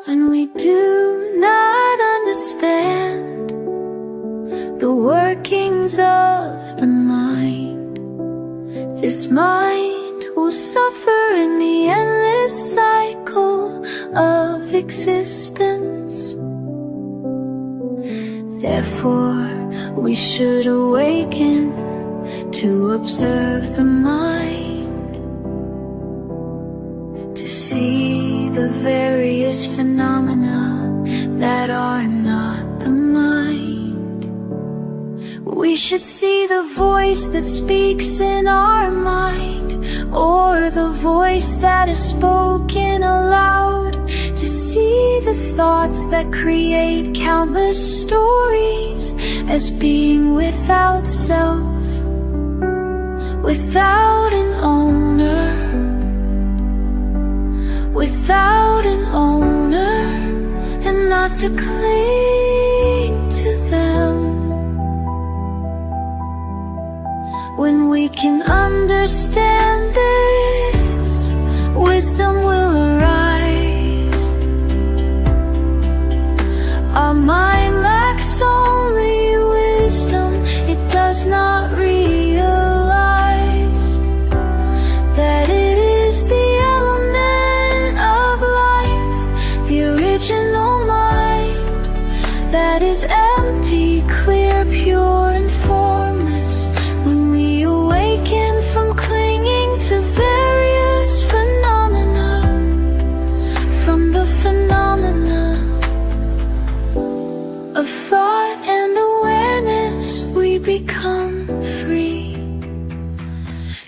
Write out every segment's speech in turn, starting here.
when we do not understand the workings of the mind. This mind will suffer in the endless cycle of existence. Therefore, we should awaken to observe the mind, to see the various phenomena that are not the mind. We should see the voice that speaks in our mind, or the voice that is spoken aloud, to see the thoughts that create countless stories as being without self, without an owner, without an owner, and not to cling to them. When we can understand this, wisdom will arise. Our mind lacks only wisdom, it does not realize that it is the element of life, the original mind, that is empty, clear, pure, and formless. When we awaken from clinging to various phenomena, from the phenomena of thought and awareness, we become free.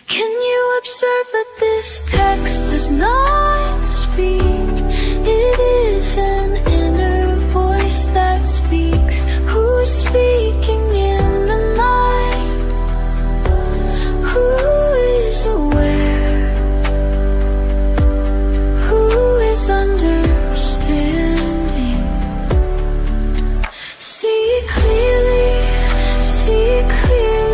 Can you observe that this text does not speak? It is an inner voice that speaks. Who's speaking in the mind? Who is aware? Who is understanding? See clearly, see clearly.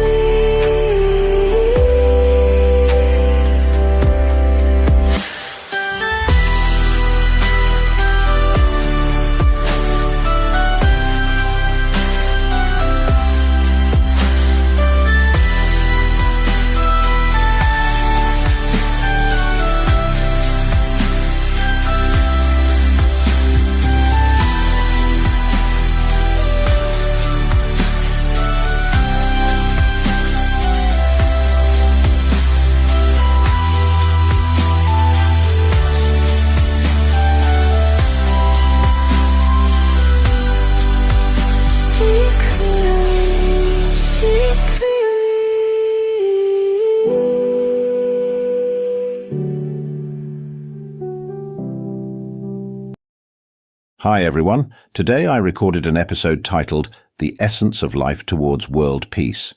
Hi everyone, today I recorded an episode titled The Essence of Life Towards World Peace.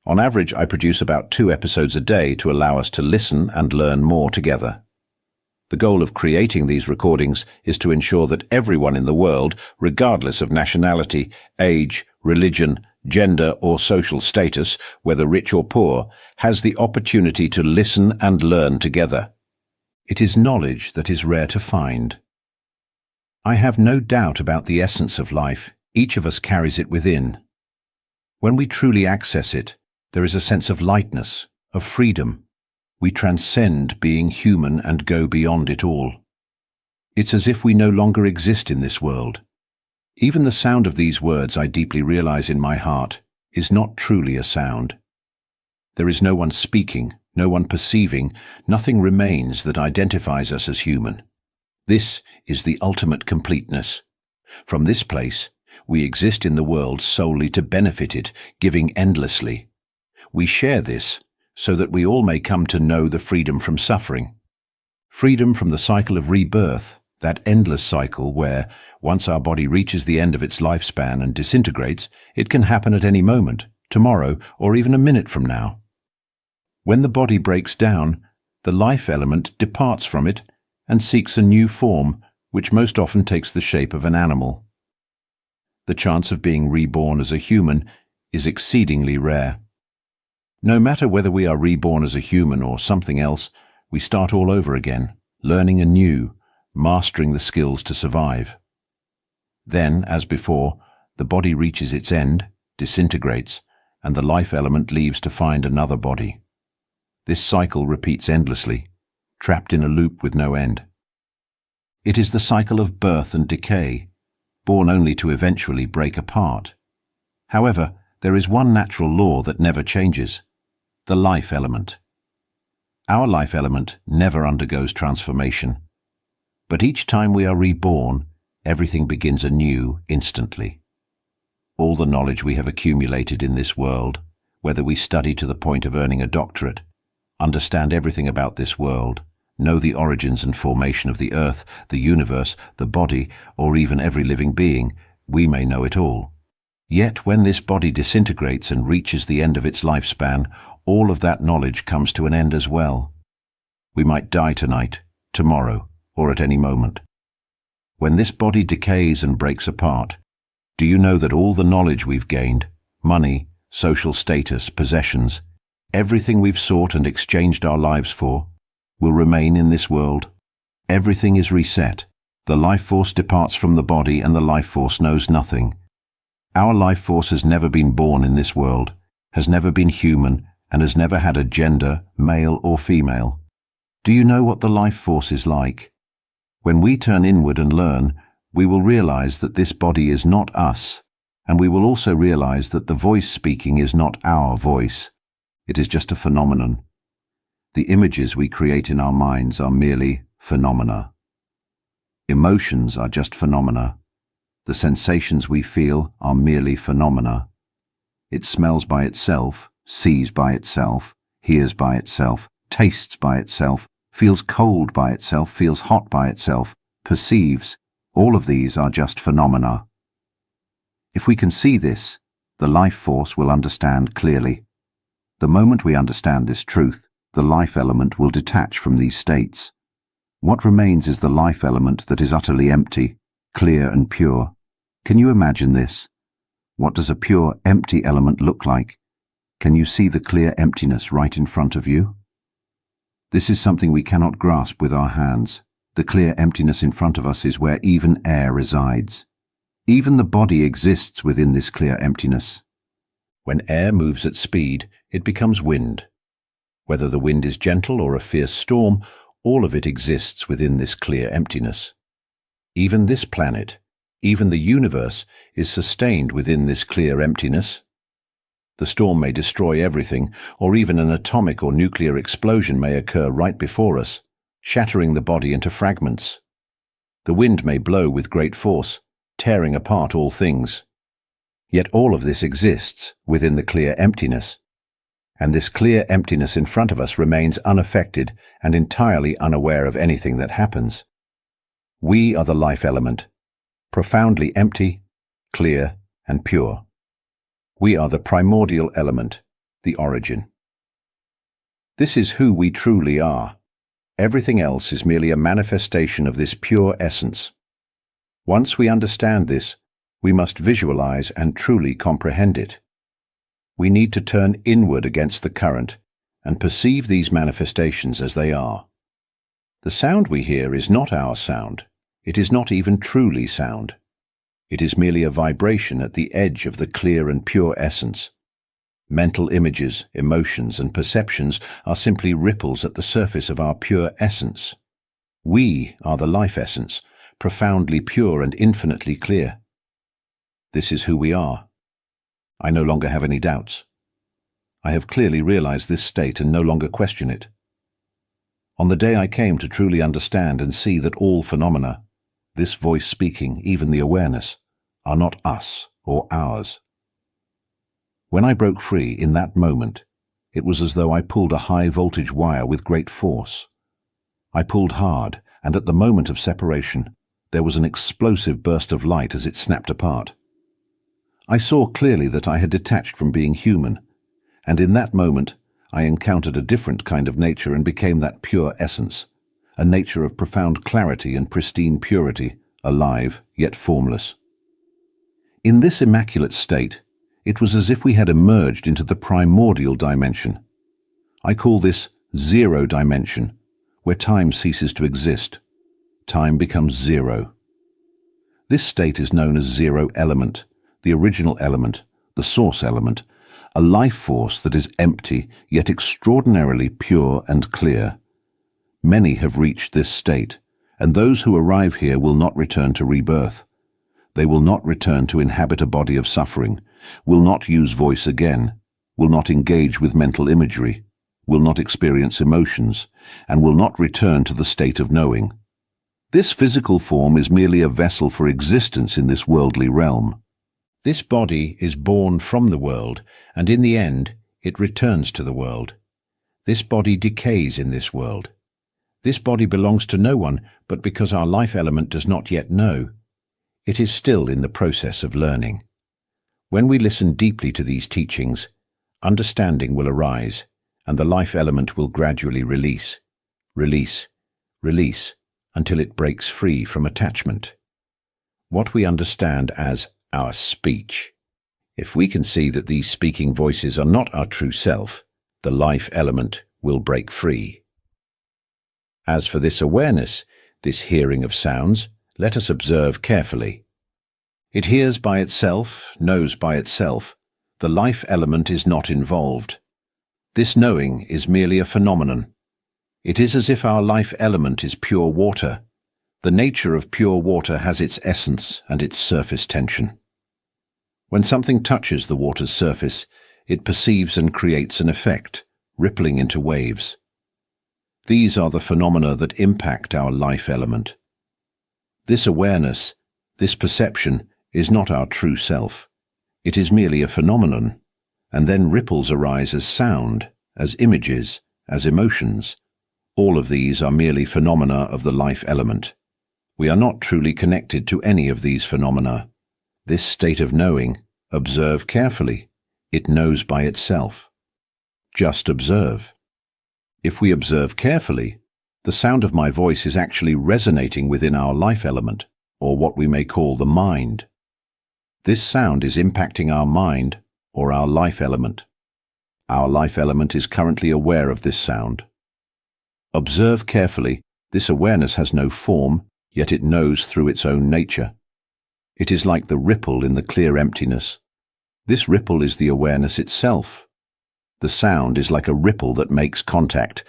On average, I produce about 2 episodes a day to allow us to listen and learn more together. The goal of creating these recordings is to ensure that everyone in the world, regardless of nationality, age, religion, gender or social status, whether rich or poor, has the opportunity to listen and learn together. It is knowledge that is rare to find. I have no doubt about the essence of life. Each of us carries it within. When we truly access it, there is a sense of lightness, of freedom. We transcend being human and go beyond it all. It's as if we no longer exist in this world. Even the sound of these words, I deeply realize in my heart, is not truly a sound. There is no one speaking, no one perceiving, nothing remains that identifies us as human. This is the ultimate completeness. From this place, we exist in the world solely to benefit it, giving endlessly. We share this so that we all may come to know the freedom from suffering. Freedom from the cycle of rebirth, that endless cycle where, once our body reaches the end of its lifespan and disintegrates, it can happen at any moment, tomorrow, or even a minute from now. When the body breaks down, the life element departs from it and seeks a new form, which most often takes the shape of an animal. The chance of being reborn as a human is exceedingly rare. No matter whether we are reborn as a human or something else, we start all over again, learning anew, mastering the skills to survive. Then, as before, the body reaches its end, disintegrates, and the life element leaves to find another body. This cycle repeats endlessly, trapped in a loop with no end. It is the cycle of birth and decay, born only to eventually break apart. However, there is one natural law that never changes: the life element. Our life element never undergoes transformation, but each time we are reborn, everything begins anew instantly. All the knowledge we have accumulated in this world, whether we study to the point of earning a doctorate, understand everything about this world, know the origins and formation of the earth, the universe, the body, or even every living being, we may know it all. Yet when this body disintegrates and reaches the end of its lifespan, all of that knowledge comes to an end as well. We might die tonight, tomorrow, or at any moment. When this body decays and breaks apart, do you know that all the knowledge we've gained, money, social status, possessions, everything we've sought and exchanged our lives for, will remain in this world? Everything is reset. The life force departs from the body and the life force knows nothing. Our life force has never been born in this world, has never been human, and has never had a gender, male or female. Do you know what the life force is like? When we turn inward and learn, we will realize that this body is not us, and we will also realize that the voice speaking is not our voice. It is just a phenomenon. The images we create in our minds are merely phenomena. Emotions are just phenomena. The sensations we feel are merely phenomena. It smells by itself, sees by itself, hears by itself, tastes by itself, feels cold by itself, feels hot by itself, perceives. All of these are just phenomena. If we can see this, the life force will understand clearly. The moment we understand this truth, the life element will detach from these states. What remains is the life element that is utterly empty, clear and pure. Can you imagine this? What does a pure, empty element look like? Can you see the clear emptiness right in front of you? This is something we cannot grasp with our hands. The clear emptiness in front of us is where even air resides. Even the body exists within this clear emptiness. When air moves at speed, it becomes wind. Whether the wind is gentle or a fierce storm, all of it exists within this clear emptiness. Even this planet, even the universe, is sustained within this clear emptiness. The storm may destroy everything, or even an atomic or nuclear explosion may occur right before us, shattering the body into fragments. The wind may blow with great force, tearing apart all things. Yet all of this exists within the clear emptiness. And this clear emptiness in front of us remains unaffected and entirely unaware of anything that happens. We are the life element, profoundly empty, clear, and pure. We are the primordial element, the origin. This is who we truly are. Everything else is merely a manifestation of this pure essence. Once we understand this, we must visualize and truly comprehend it. We need to turn inward against the current and perceive these manifestations as they are. The sound we hear is not our sound. It is not even truly sound. It is merely a vibration at the edge of the clear and pure essence. Mental images, emotions, and perceptions are simply ripples at the surface of our pure essence. We are the life essence, profoundly pure and infinitely clear. This is who we are. I no longer have any doubts. I have clearly realized this state and no longer question it. On the day I came to truly understand and see that all phenomena, this voice speaking, even the awareness, are not us or ours. When I broke free in that moment, it was as though I pulled a high-voltage wire with great force. I pulled hard, and at the moment of separation, there was an explosive burst of light as it snapped apart. I saw clearly that I had detached from being human, and in that moment I encountered a different kind of nature and became that pure essence, a nature of profound clarity and pristine purity, alive yet formless. In this immaculate state, it was as if we had emerged into the primordial dimension. I call this zero dimension, where time ceases to exist. time becomes zero. This state is known as zero element, the original element, the source element, a life force that is empty yet extraordinarily pure and clear. Many have reached this state, and those who arrive here will not return to rebirth. They will not return to inhabit a body of suffering, will not use voice again, will not engage with mental imagery, will not experience emotions, and will not return to the state of knowing. This physical form is merely a vessel for existence in this worldly realm. This body is born from the world, and in the end, it returns to the world. This body decays in this world. This body belongs to no one, but because our life element does not yet know, it is still in the process of learning. When we listen deeply to these teachings, understanding will arise, and the life element will gradually release, until it breaks free from attachment. What we understand as our speech. If we can see that these speaking voices are not our true self, the life element will break free. As for this awareness, this hearing of sounds, let us observe carefully. It hears by itself, knows by itself. The life element is not involved. This knowing is merely a phenomenon. It is as if our life element is pure water. The nature of pure water has its essence and its surface tension. When something touches the water's surface, it perceives and creates an effect, rippling into waves. These are the phenomena that impact our life element. This awareness, this perception, is not our true self. It is merely a phenomenon, and then ripples arise as sound, as images, as emotions. All of these are merely phenomena of the life element. We are not truly connected to any of these phenomena. This state of knowing, observe carefully. It knows by itself. Just observe. If we observe carefully, the sound of my voice is actually resonating within our life element, or what we may call the mind. This sound is impacting our mind, or our life element. Our life element is currently aware of this sound. Observe carefully. This awareness has no form, yet it knows through its own nature. It is like the ripple in the clear emptiness. This ripple is the awareness itself. The sound is like a ripple that makes contact,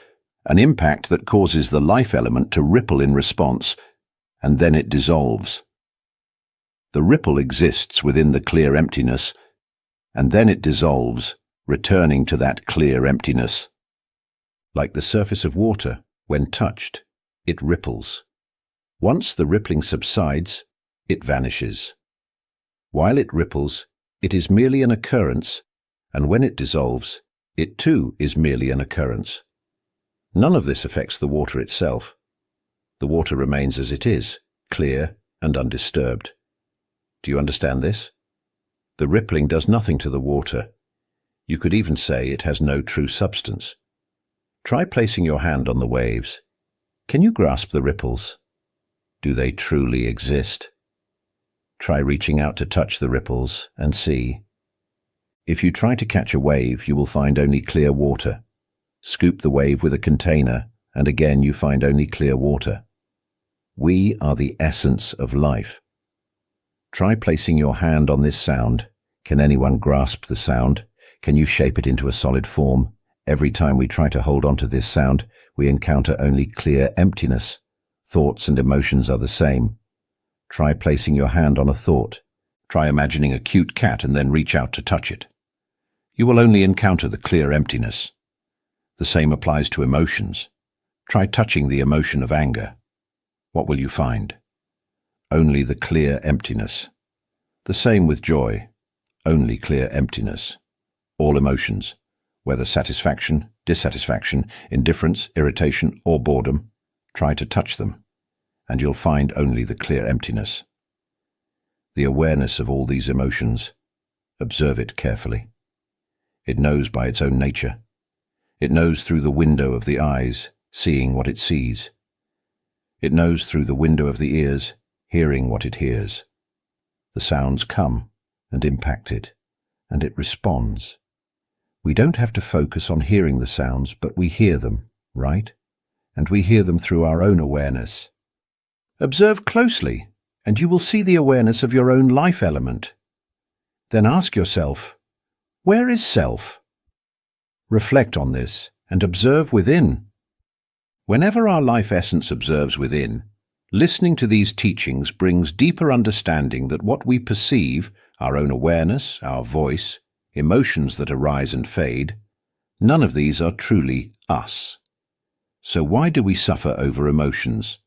an impact that causes the life element to ripple in response, and then it dissolves. The ripple exists within the clear emptiness, and then it dissolves, returning to that clear emptiness. Like the surface of water, when touched, it ripples. Once the rippling subsides, it vanishes. While it ripples, it is merely an occurrence, and when it dissolves, it too is merely an occurrence. None of this affects the water itself. The water remains as it is, clear and undisturbed. Do you understand this? The rippling does nothing to the water. You could even say it has no true substance. Try placing your hand on the waves. Can you grasp the ripples? Do they truly exist? Try reaching out to touch the ripples and see. If you try to catch a wave, you will find only clear water. Scoop the wave with a container, and again you find only clear water. We are the essence of life. Try placing your hand on this sound. Can anyone grasp the sound? Can you shape it into a solid form? Every time we try to hold on to this sound, we encounter only clear emptiness. Thoughts and emotions are the same. Try placing your hand on a thought. Try imagining a cute cat and then reach out to touch it. You will only encounter the clear emptiness. The same applies to emotions. Try touching the emotion of anger. What will you find? Only the clear emptiness. The same with joy. Only clear emptiness. All emotions, whether satisfaction, dissatisfaction, indifference, irritation, or boredom, try to touch them, and you'll find only the clear emptiness. The awareness of all these emotions, observe it carefully. It knows by its own nature. It knows through the window of the eyes, seeing what it sees. It knows through the window of the ears, hearing what it hears. The sounds come and impact it, and it responds. We don't have to focus on hearing the sounds, but we hear them, right? And we hear them through our own awareness. Observe closely, and you will see the awareness of your own life element. Then ask yourself, where is self? Reflect on this and observe within. Whenever our life essence observes within, listening to these teachings brings deeper understanding that what we perceive, our own awareness, our voice, emotions that arise and fade, none of these are truly us. So why do we suffer over emotions?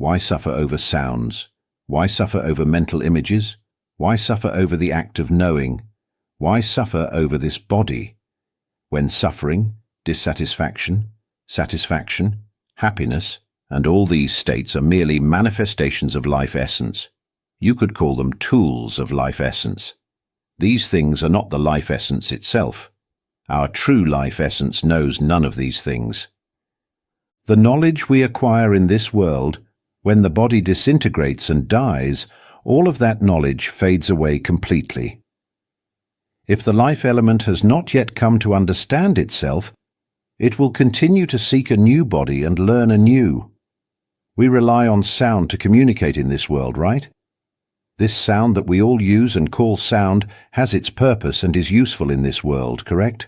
Why suffer over sounds? Why suffer over mental images? Why suffer over the act of knowing? Why suffer over this body? When suffering, dissatisfaction, satisfaction, happiness, and all these states are merely manifestations of life essence. You could call them tools of life essence. These things are not the life essence itself. Our true life essence knows none of these things. The knowledge we acquire in this world, when the body disintegrates and dies, all of that knowledge fades away completely. If the life element has not yet come to understand itself, it will continue to seek a new body and learn anew. We rely on sound to communicate in this world, right? This sound that we all use and call sound has its purpose and is useful in this world, correct?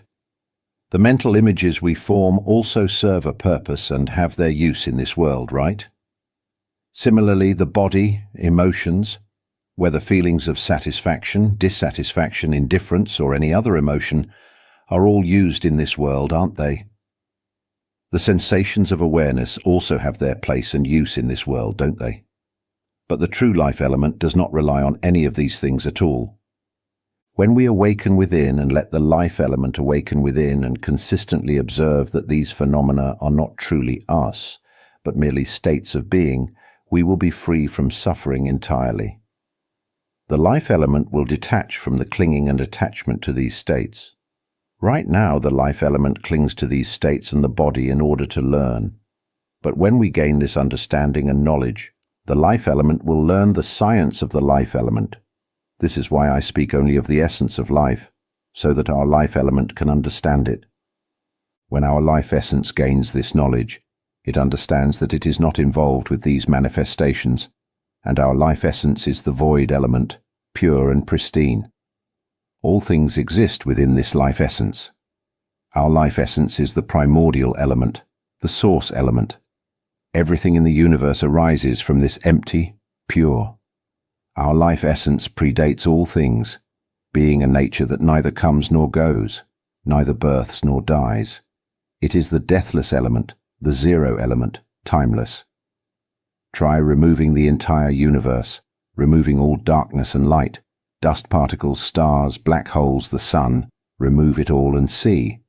The mental images we form also serve a purpose and have their use in this world, right? Similarly, the body, emotions, whether feelings of satisfaction, dissatisfaction, indifference, or any other emotion, are all used in this world, aren't they? The sensations of awareness also have their place and use in this world, don't they? But the true life element does not rely on any of these things at all. When we awaken within and let the life element awaken within and consistently observe that these phenomena are not truly us, but merely states of being, we will be free from suffering entirely. The life element will detach from the clinging and attachment to these states. Right now, the life element clings to these states and the body in order to learn. But when we gain this understanding and knowledge, the life element will learn the science of the life element. This is why I speak only of the essence of life, so that our life element can understand it. When our life essence gains this knowledge, it understands that it is not involved with these manifestations, and our life essence is the void element, pure and pristine. All things exist within this life essence. Our life essence is the primordial element, the source element. Everything in the universe arises from this empty, pure. Our life essence predates all things, being a nature that neither comes nor goes, neither births nor dies. It is the deathless element, the zero element, timeless. Try removing the entire universe, removing all darkness and light, dust particles, stars, black holes, the sun, remove it all and see.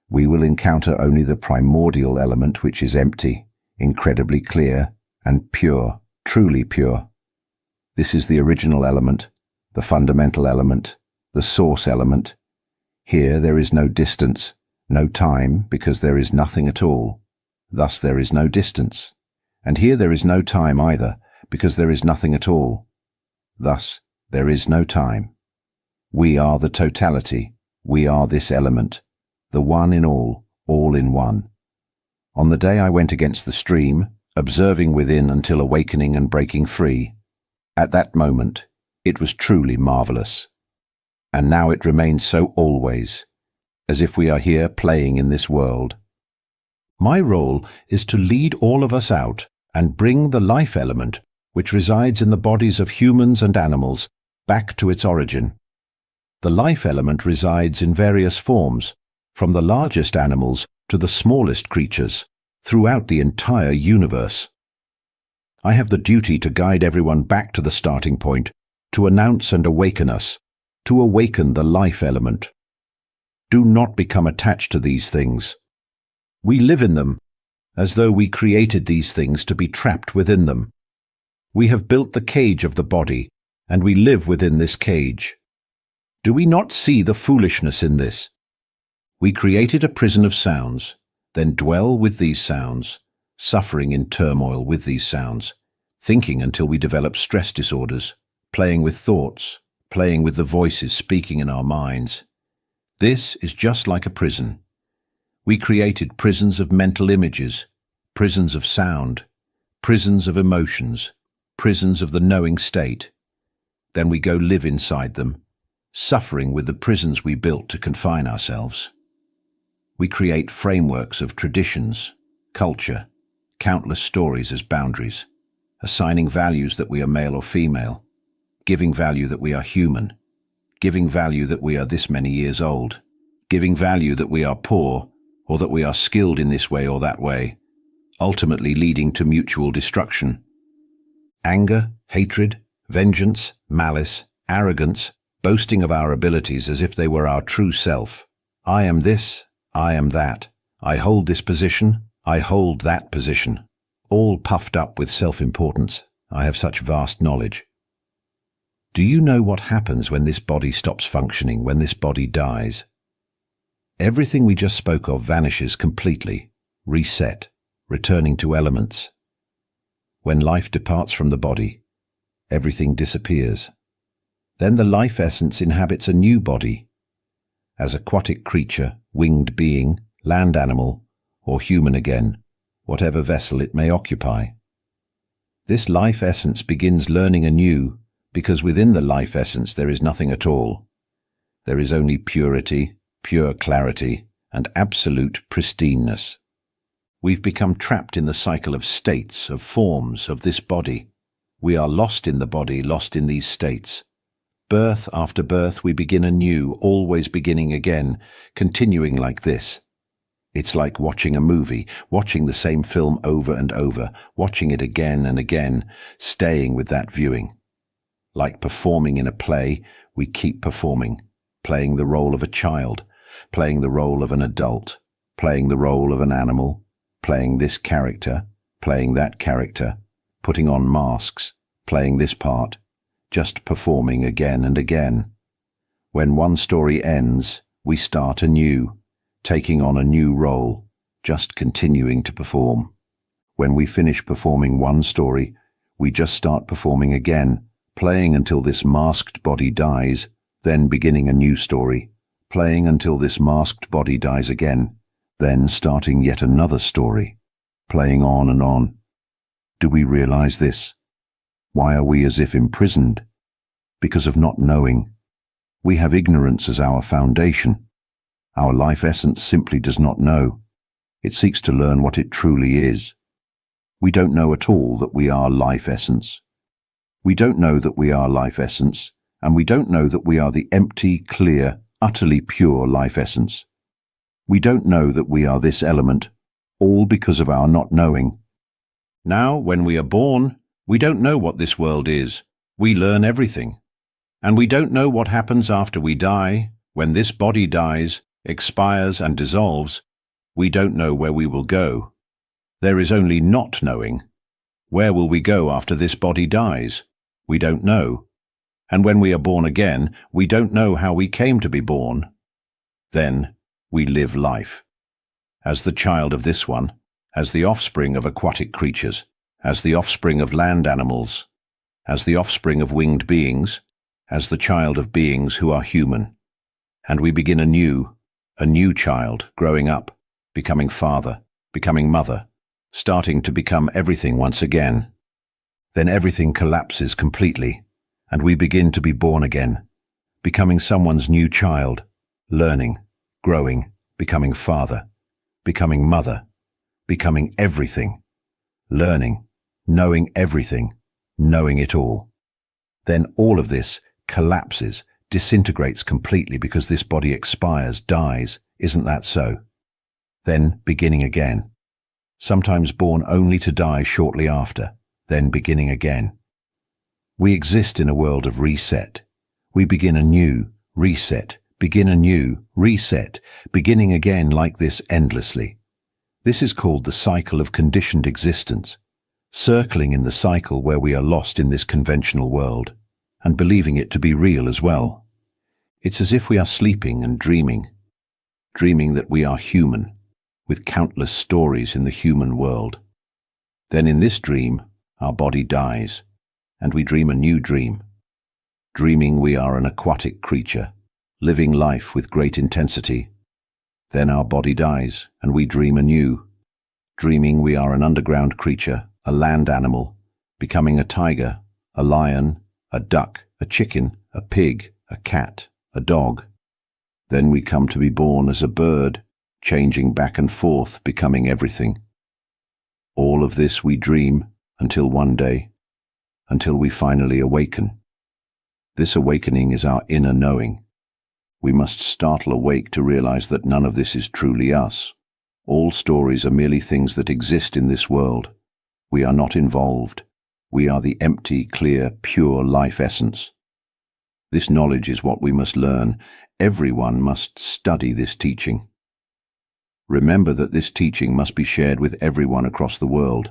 We will encounter only the primordial element, which is empty, incredibly clear, and pure, truly pure. This is the original element, the fundamental element, the source element. Here there is no distance, no time, because there is nothing at all. Thus there is no distance. And here there is no time either, because there is nothing at all. Thus there is no time. We are the totality. We are this element, the one in all in one. On the day I went against the stream, observing within until awakening and breaking free, at that moment, it was truly marvelous. And now it remains so always, as if we are here playing in this world. My role is to lead all of us out and bring the life element, which resides in the bodies of humans and animals, back to its origin. The life element resides in various forms, from the largest animals to the smallest creatures, throughout the entire universe. I have the duty to guide everyone back to the starting point, to announce and awaken us, to awaken the life element. Do not become attached to these things. We live in them, as though we created these things to be trapped within them. We have built the cage of the body, and we live within this cage. Do we not see the foolishness in this? We created a prison of sounds, then dwell with these sounds, suffering in turmoil with these sounds, thinking until we develop stress disorders, playing with thoughts, playing with the voices speaking in our minds. This is just like a prison. We created prisons of mental images, prisons of sound, prisons of emotions, prisons of the knowing state. Then we go live inside them, suffering with the prisons we built to confine ourselves. We create frameworks of traditions, culture, countless stories as boundaries, assigning values that we are male or female, giving value that we are human, giving value that we are this many years old, giving value that we are poor or that we are skilled in this way or that way, ultimately leading to mutual destruction. Anger, hatred, vengeance, malice, arrogance, boasting of our abilities as if they were our true self. I am this, I am that. I hold this position, I hold that position. All puffed up with self-importance. I have such vast knowledge. Do you know what happens when this body stops functioning, when this body dies? Everything we just spoke of vanishes completely, reset, returning to elements. When life departs from the body, everything disappears. Then the life essence inhabits a new body. As aquatic creature, winged being, land animal, or human again, whatever vessel it may occupy. This life essence begins learning anew, because within the life essence there is nothing at all. There is only purity, pure clarity, and absolute pristineness. We've become trapped in the cycle of states, of forms, of this body. We are lost in the body, lost in these states. Birth after birth we begin anew, always beginning again, continuing like this. It's like watching a movie, watching the same film over and over, watching it again and again, staying with that viewing. Like performing in a play, we keep performing, playing the role of a child, playing the role of an adult, playing the role of an animal, playing this character, playing that character, putting on masks, playing this part, just performing again and again. When one story ends, we start anew, taking on a new role, just continuing to perform. When we finish performing one story, we just start performing again, playing until this masked body dies, then beginning a new story, playing until this masked body dies again, then starting yet another story, playing on and on. Do we realize this? Why are we as if imprisoned? Because of not knowing. We have ignorance as our foundation. Our life essence simply does not know. It seeks to learn what it truly is. We don't know at all that we are life essence. We don't know that we are life essence, and we don't know that we are the empty, clear, utterly pure life essence. We don't know that we are this element, all because of our not knowing. Now, when we are born, we don't know what this world is. We learn everything. And we don't know what happens after we die, when this body dies, expires and dissolves. We don't know where we will go. There is only not knowing. Where will we go after this body dies? We don't know. And when we are born again, we don't know how we came to be born. Then we live life. As the child of this one, as the offspring of aquatic creatures, as the offspring of land animals, as the offspring of winged beings, as the child of beings who are human. And we begin anew, a new child, growing up, becoming father, becoming mother, starting to become everything once again. Then everything collapses completely, and we begin to be born again, becoming someone's new child, learning, growing, becoming father, becoming mother, becoming everything, learning, knowing everything, knowing it all. Then all of this collapses, disintegrates completely because this body expires, dies. Isn't that so? Then beginning again. Sometimes born only to die shortly after, then beginning again. We exist in a world of reset. We begin anew, reset, begin anew, reset, beginning again like this endlessly. This is called the cycle of conditioned existence, circling in the cycle where we are lost in this conventional world, and believing it to be real as well. It's as if we are sleeping and dreaming that we are human, with countless stories in the human world. Then in this dream, our body dies, and we dream a new dream, dreaming we are an aquatic creature, living life with great intensity. Then our body dies, and we dream anew, dreaming we are an underground creature, a land animal, becoming a tiger, a lion, a duck, a chicken, a pig, a cat, a dog. Then we come to be born as a bird, changing back and forth, becoming everything. All of this we dream until one day, until we finally awaken. This awakening is our inner knowing. We must startle awake to realize that none of this is truly us. All stories are merely things that exist in this world. We are not involved. We are the empty, clear, pure life essence. This knowledge is what we must learn. Everyone must study this teaching. Remember that this teaching must be shared with everyone across the world.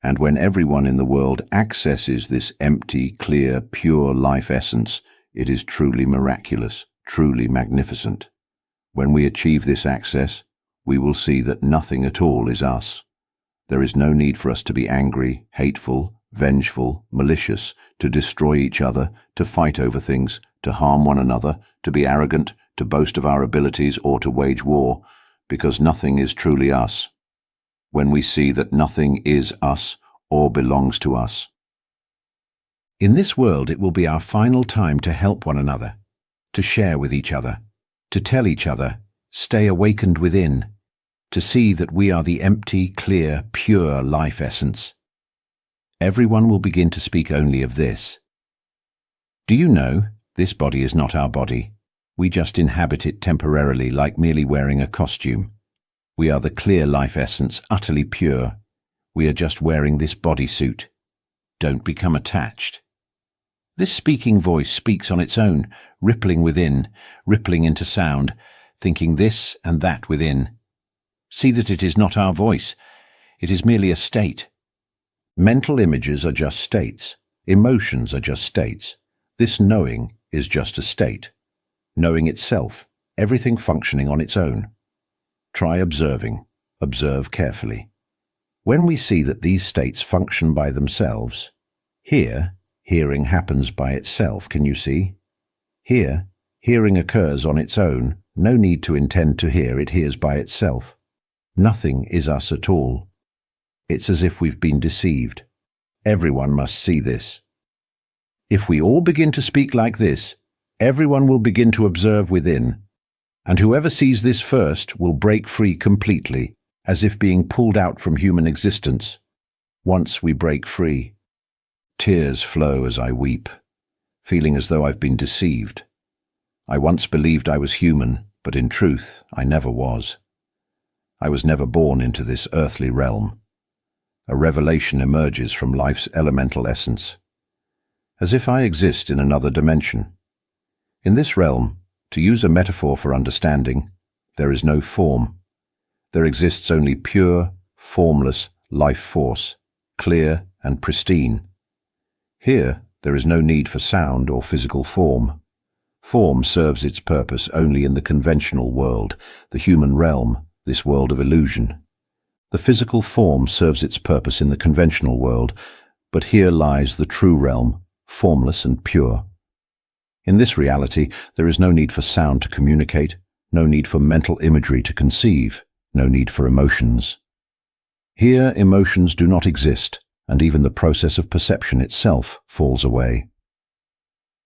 And when everyone in the world accesses this empty, clear, pure life essence, it is truly miraculous, truly magnificent. When we achieve this access, we will see that nothing at all is us. There is no need for us to be angry, hateful, vengeful, malicious, to destroy each other, to fight over things, to harm one another, to be arrogant, to boast of our abilities, or to wage war, because nothing is truly us. When we see that nothing is us or belongs to us. In this world, it will be our final time to help one another, to share with each other, to tell each other, stay awakened within, to see that we are the empty, clear, pure life essence. Everyone will begin to speak only of this. Do you know, this body is not our body. We just inhabit it temporarily, like merely wearing a costume. We are the clear life essence, utterly pure. We are just wearing this bodysuit. Don't become attached. This speaking voice speaks on its own, rippling within, rippling into sound, thinking this and that within. See that it is not our voice. It is merely a state. Mental images are just states. Emotions are just states. This knowing is just a state. Knowing itself, everything functioning on its own. Try observing. Observe carefully. When we see that these states function by themselves, here, hearing happens by itself, can you see? Here, hearing occurs on its own. No need to intend to hear, it hears by itself. Nothing is us at all. It's as if we've been deceived. Everyone must see this. If we all begin to speak like this, everyone will begin to observe within, and whoever sees this first will break free completely, as if being pulled out from human existence. Once we break free, tears flow as I weep, feeling as though I've been deceived. I once believed I was human, but in truth, I never was. I was never born into this earthly realm. A revelation emerges from life's elemental essence, as if I exist in another dimension. In this realm, to use a metaphor for understanding, there is no form. There exists only pure, formless life force, clear and pristine. Here, there is no need for sound or physical form. Form serves its purpose only in the conventional world, the human realm, this world of illusion. The physical form serves its purpose in the conventional world, but here lies the true realm, formless and pure. In this reality, there is no need for sound to communicate, no need for mental imagery to conceive, no need for emotions. Here, emotions do not exist, and even the process of perception itself falls away.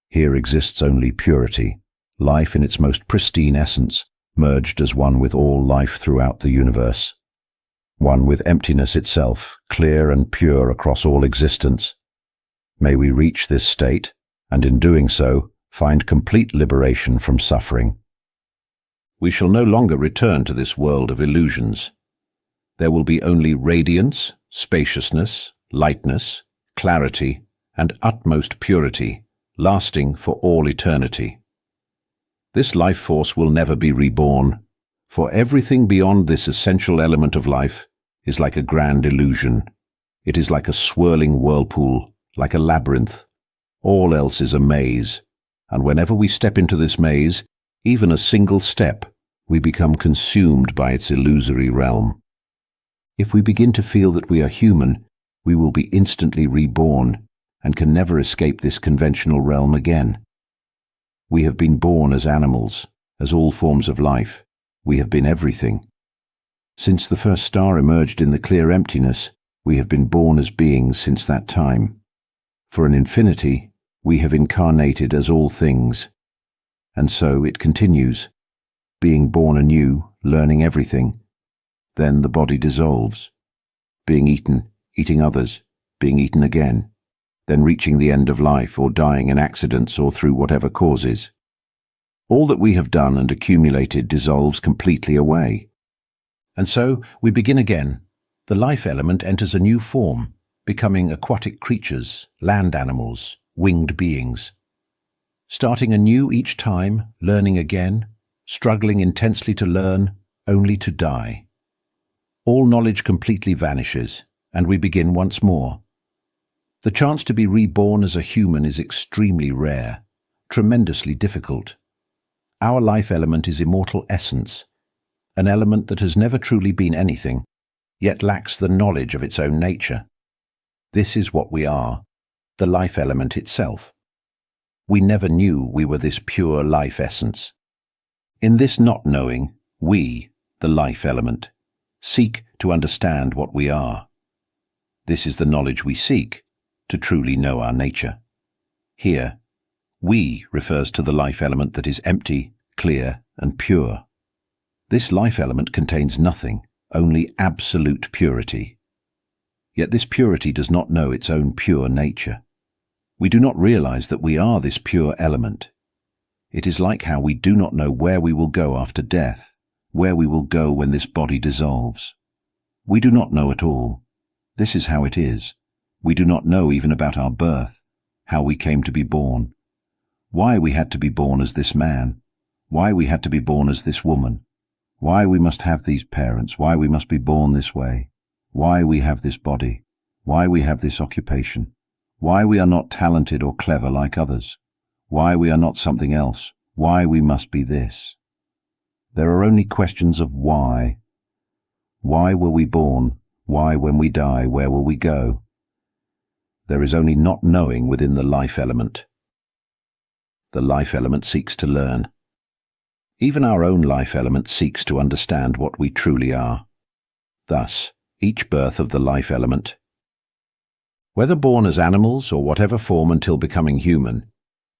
Here exists only purity, life in its most pristine essence, merged as one with all life throughout the universe. One with emptiness itself, clear and pure across all existence. May we reach this state, and in doing so, find complete liberation from suffering. We shall no longer return to this world of illusions. There will be only radiance, spaciousness, lightness, clarity, and utmost purity, lasting for all eternity. This life force will never be reborn, for everything beyond this essential element of life is like a grand illusion. It is like a swirling whirlpool, like a labyrinth. All else is a maze, and whenever we step into this maze, even a single step, we become consumed by its illusory realm. If we begin to feel that we are human, we will be instantly reborn and can never escape this conventional realm again. We have been born as animals, as all forms of life. We have been everything. Since the first star emerged in the clear emptiness, We have been born as beings since that time. For an infinity, we have incarnated as all things. And so it continues, being born anew, learning everything. Then the body dissolves, being eaten, eating others, being eaten again, then reaching the end of life or dying in accidents or through whatever causes. All that we have done and accumulated dissolves completely away. And so we begin again. The life element enters a new form, becoming aquatic creatures, land animals, winged beings. Starting anew each time, learning again, struggling intensely to learn, only to die. All knowledge completely vanishes, and we begin once more. The chance to be reborn as a human is extremely rare, tremendously difficult. Our life element is immortal essence, an element that has never truly been anything, yet lacks the knowledge of its own nature. This is what we are, the life element itself. We never knew we were this pure life essence. In this not knowing, we, the life element, seek to understand what we are. This is the knowledge we seek, to truly know our nature. Here, we refers to the life element that is empty, clear, and pure. This life element contains nothing, only absolute purity. Yet this purity does not know its own pure nature. We do not realize that we are this pure element. It is like how we do not know where we will go after death, where we will go when this body dissolves. We do not know at all. This is how it is. We do not know even about our birth, how we came to be born, why we had to be born as this man, why we had to be born as this woman, why we must have these parents, why we must be born this way, why we have this body, why we have this occupation, why we are not talented or clever like others, why we are not something else, why we must be this. There are only questions of why. Why were we born? Why, when we die, where will we go? There is only not knowing within the life element. The life element seeks to learn. Even our own life element seeks to understand what we truly are. Thus, each birth of the life element, whether born as animals or whatever form until becoming human,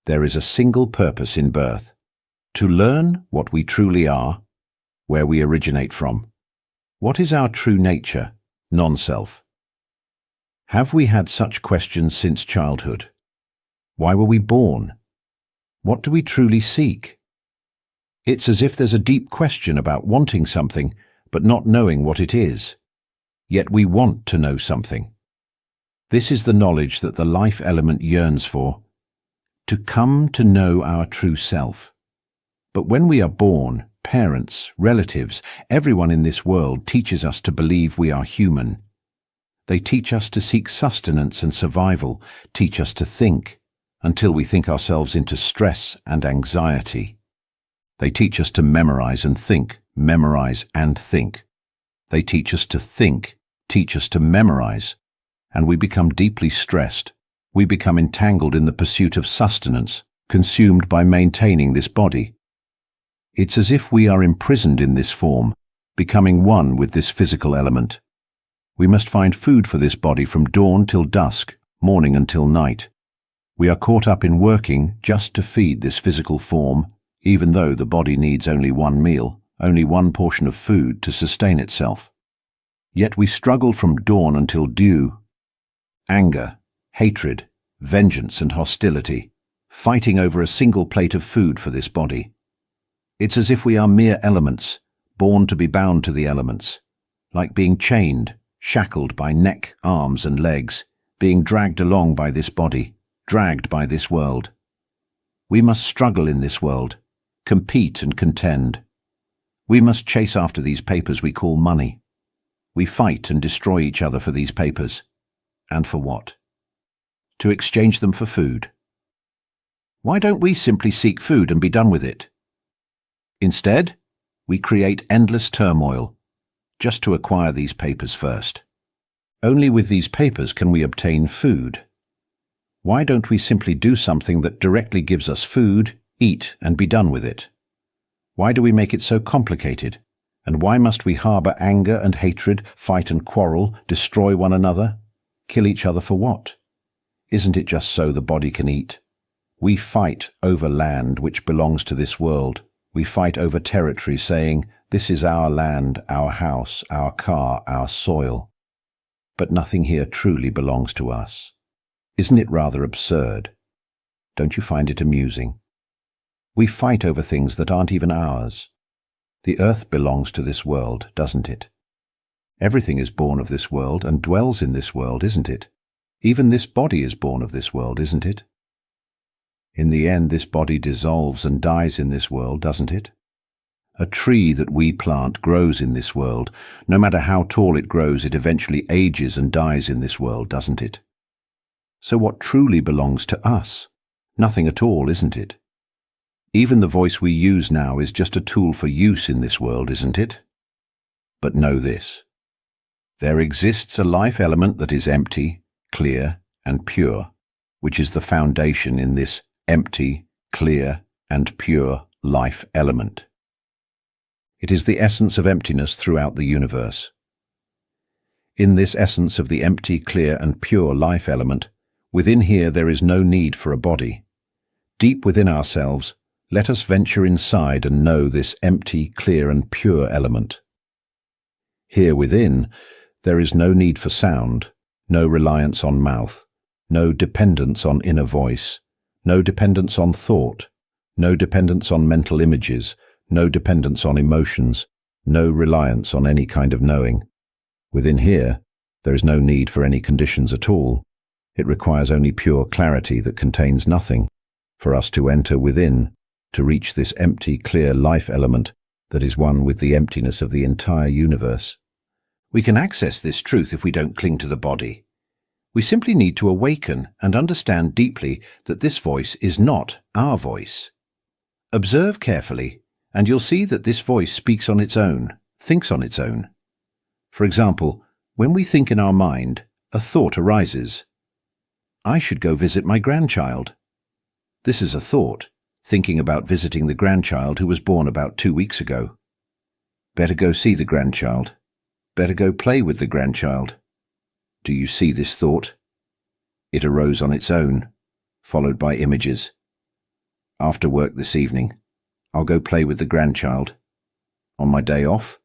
there is a single purpose in birth: to learn what we truly are, where we originate from. What is our true nature, non-self? Have we had such questions since childhood? Why were we born? What do we truly seek? It's as if there's a deep question about wanting something, but not knowing what it is. Yet we want to know something. This is the knowledge that the life element yearns for, to come to know our true self. But when we are born, parents, relatives, everyone in this world teaches us to believe we are human. They teach us to seek sustenance and survival, teach us to think, until we think ourselves into stress and anxiety. They teach us to memorize and think, memorize and think. They teach us to think, teach us to memorize, and we become deeply stressed. We become entangled in the pursuit of sustenance, consumed by maintaining this body. It's as if we are imprisoned in this form, becoming one with this physical element. We must find food for this body from dawn till dusk, morning until night. We are caught up in working just to feed this physical form, even though the body needs only one meal, only one portion of food to sustain itself. Yet we struggle from dawn until dew. Anger, hatred, vengeance and hostility, fighting over a single plate of food for this body. It's as if we are mere elements, born to be bound to the elements, like being chained, shackled by neck, arms and legs, being dragged along by this body, dragged by this world. We must struggle in this world, compete and contend. We must chase after these papers we call money. We fight and destroy each other for these papers. And for what? To exchange them for food. Why don't we simply seek food and be done with it? Instead, we create endless turmoil, just to acquire these papers first. Only with these papers can we obtain food. Why don't we simply do something that directly gives us food, eat, and be done with it? Why do we make it so complicated, And why must we harbour anger and hatred, fight and quarrel, destroy one another? Kill each other for what? Isn't it just so the body can eat? We fight over land which belongs to this world. We fight over territory, saying, this is our land, our house, our car, our soil. But nothing here truly belongs to us. Isn't it rather absurd? Don't you find it amusing? We fight over things that aren't even ours. The earth belongs to this world, doesn't it? Everything is born of this world and dwells in this world, isn't it? Even this body is born of this world, isn't it? In the end, this body dissolves and dies in this world, doesn't it? A tree that we plant grows in this world. No matter how tall it grows, it eventually ages and dies in this world, doesn't it? So what truly belongs to us? Nothing at all, isn't it? Even the voice we use now is just a tool for use in this world, isn't it? But know this. There exists a life element that is empty, clear, and pure, which is the foundation in this empty, clear, and pure life element. It is the essence of emptiness throughout the universe. In this essence of the empty, clear, and pure life element, within here there is no need for a body. Deep within ourselves, let us venture inside and know this empty, clear, and pure element. Here within, there is no need for sound, no reliance on mouth, no dependence on inner voice, no dependence on thought, no dependence on mental images, no dependence on emotions, no reliance on any kind of knowing. Within here, there is no need for any conditions at all. It requires only pure clarity that contains nothing, for us to enter within, to reach this empty, clear life element that is one with the emptiness of the entire universe. We can access this truth if we don't cling to the body. We simply need to awaken and understand deeply that this voice is not our voice. Observe carefully, and you'll see that this voice speaks on its own, thinks on its own. For example, when we think in our mind, a thought arises. I should go visit my grandchild. This is a thought, thinking about visiting the grandchild who was born about 2 weeks ago. Better go see the grandchild. Better go play with the grandchild. Do you see this thought? It arose on its own, followed by images. After work this evening, I'll go play with the grandchild. On my day off,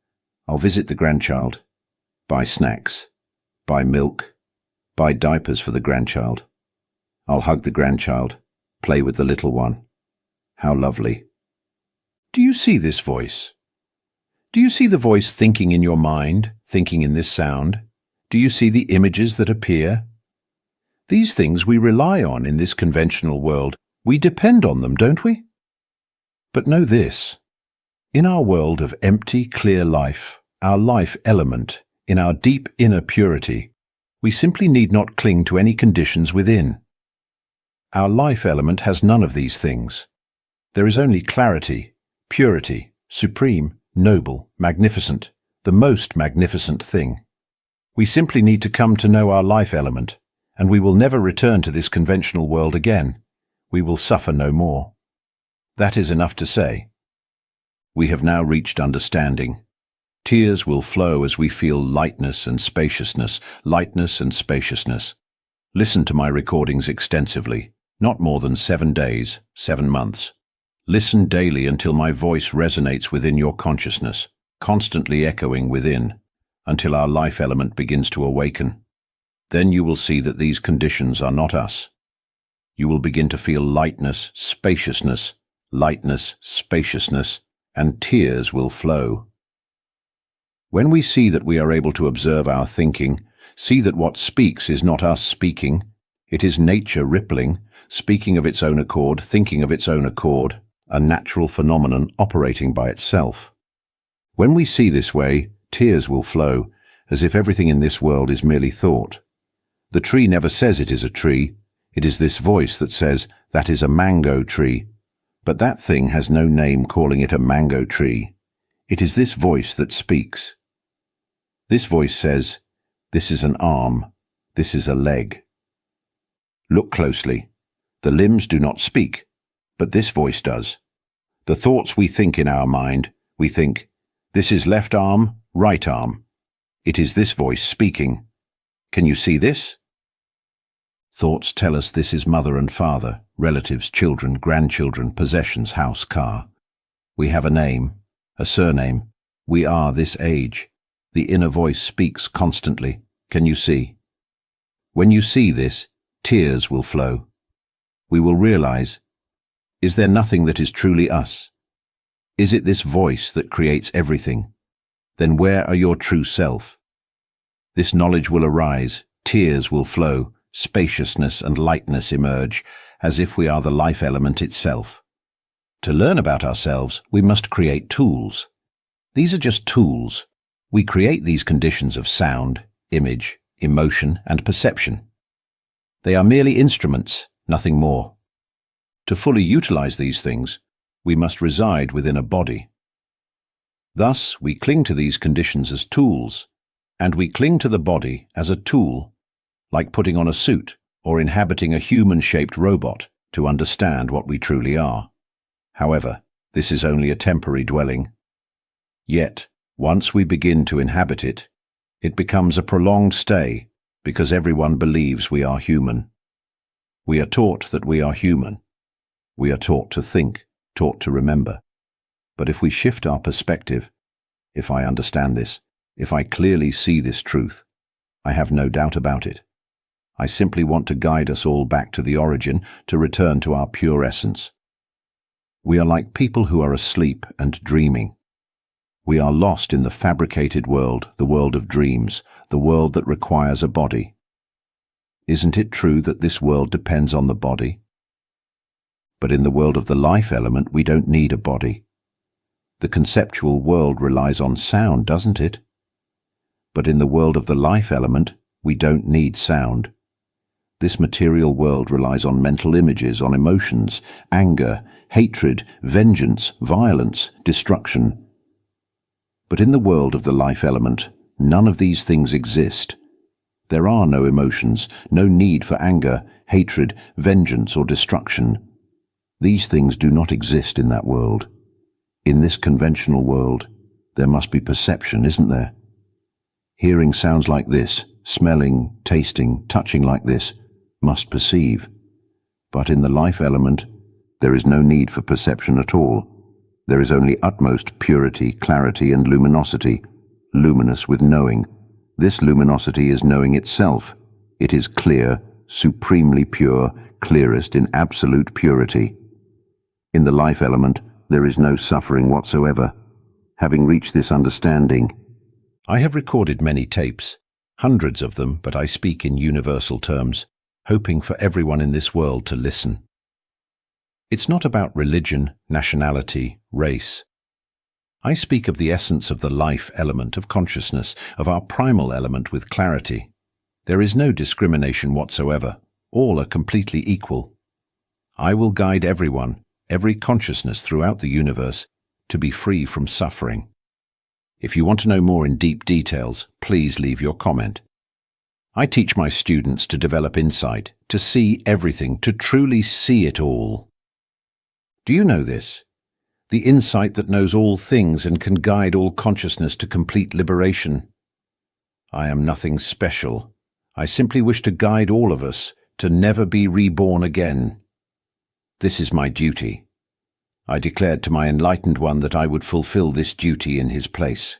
I'll visit the grandchild, buy snacks, buy milk, buy diapers for the grandchild. I'll hug the grandchild, play with the little one. How lovely. Do you see this voice? Do you see the voice thinking in your mind, thinking in this sound? Do you see the images that appear? These things we rely on in this conventional world. We depend on them, don't we? But know this. In our world of empty, clear life, our life element, in our deep inner purity, we simply need not cling to any conditions within. Our life element has none of these things. There is only clarity, purity, supreme, noble, magnificent, the most magnificent thing. We simply need to come to know our life element, and we will never return to this conventional world again. We will suffer no more. That is enough to say. We have now reached understanding. Tears will flow as we feel lightness and spaciousness, lightness and spaciousness. Listen to my recordings extensively, not more than 7 days, 7 months. Listen daily until my voice resonates within your consciousness, constantly echoing within, until our life element begins to awaken. Then you will see that these conditions are not us. You will begin to feel lightness, spaciousness, and tears will flow. When we see that we are able to observe our thinking, see that what speaks is not us speaking, it is nature rippling, speaking of its own accord, thinking of its own accord, a natural phenomenon operating by itself. When we see this way, tears will flow, as if everything in this world is merely thought. The tree never says it is a tree. It is this voice that says, that is a mango tree. But that thing has no name calling it a mango tree. It is this voice that speaks. This voice says, this is an arm, this is a leg. Look closely. The limbs do not speak, but this voice does. The thoughts we think in our mind, we think, This is left arm, right arm. It is this voice speaking. Can you see this? Thoughts tell us this is mother and father, relatives, children, grandchildren, possessions, house, car. We have a name, a surname. We are this age. The inner voice speaks constantly. Can you see? When you see this, tears will flow. We will realize, is there nothing that is truly us? Is it this voice that creates everything? Then where are your true self? This knowledge will arise, tears will flow, spaciousness and lightness emerge, as if we are the life element itself. To learn about ourselves, we must create tools. These are just tools. We create these conditions of sound, image, emotion, and perception. They are merely instruments, nothing more. To fully utilize these things, we must reside within a body. Thus, we cling to these conditions as tools, and we cling to the body as a tool, like putting on a suit or inhabiting a human-shaped robot to understand what we truly are. However, this is only a temporary dwelling. Yet, once we begin to inhabit it, it becomes a prolonged stay because everyone believes we are human. We are taught that we are human. We are taught to think, taught to remember. But if we shift our perspective, if I understand this, if I clearly see this truth, I have no doubt about it. I simply want to guide us all back to the origin, to return to our pure essence. We are like people who are asleep and dreaming. We are lost in the fabricated world, the world of dreams, the world that requires a body. Isn't it true that this world depends on the body? But in the world of the life element, we don't need a body. The conceptual world relies on sound, doesn't it? But in the world of the life element, we don't need sound. This material world relies on mental images, on emotions, anger, hatred, vengeance, violence, destruction. But in the world of the life element, none of these things exist. There are no emotions, no need for anger, hatred, vengeance, or destruction. These things do not exist in that world. In this conventional world, there must be perception, isn't there? Hearing sounds like this, smelling, tasting, touching like this, must perceive. But in the life element, there is no need for perception at all. There is only utmost purity, clarity, and luminosity, luminous with knowing. This luminosity is knowing itself. It is clear, supremely pure, clearest in absolute purity. In the life element, there is no suffering whatsoever. Having reached this understanding, I have recorded many tapes, hundreds of them, but I speak in universal terms, hoping for everyone in this world to listen. It's not about religion, nationality, race. I speak of the essence of the life element of consciousness, of our primal element with clarity. There is no discrimination whatsoever. All are completely equal. I will guide everyone, every consciousness throughout the universe, to be free from suffering. If you want to know more in deep details, please leave your comment. I teach my students to develop insight, to see everything, to truly see it all. Do you know this? The insight that knows all things and can guide all consciousness to complete liberation. I am nothing special. I simply wish to guide all of us to never be reborn again. This is my duty. I declared to my enlightened one that I would fulfill this duty in his place.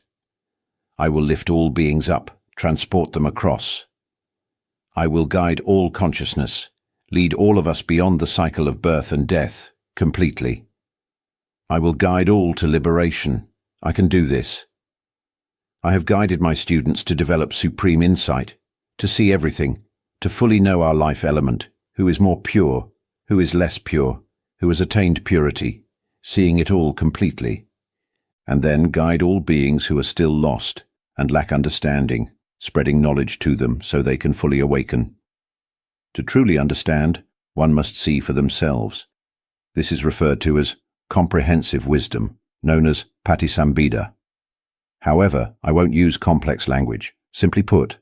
I will lift all beings up, transport them across. I will guide all consciousness, lead all of us beyond the cycle of birth and death, completely. I will guide all to liberation. I can do this. I have guided my students to develop supreme insight, to see everything, to fully know our life element, who is more pure, who is less pure, who has attained purity, seeing it all completely, and then guide all beings who are still lost and lack understanding, spreading knowledge to them so they can fully awaken. To truly understand, one must see for themselves. This is referred to as comprehensive wisdom, known as Patisambhida. However, I won't use complex language. Simply put,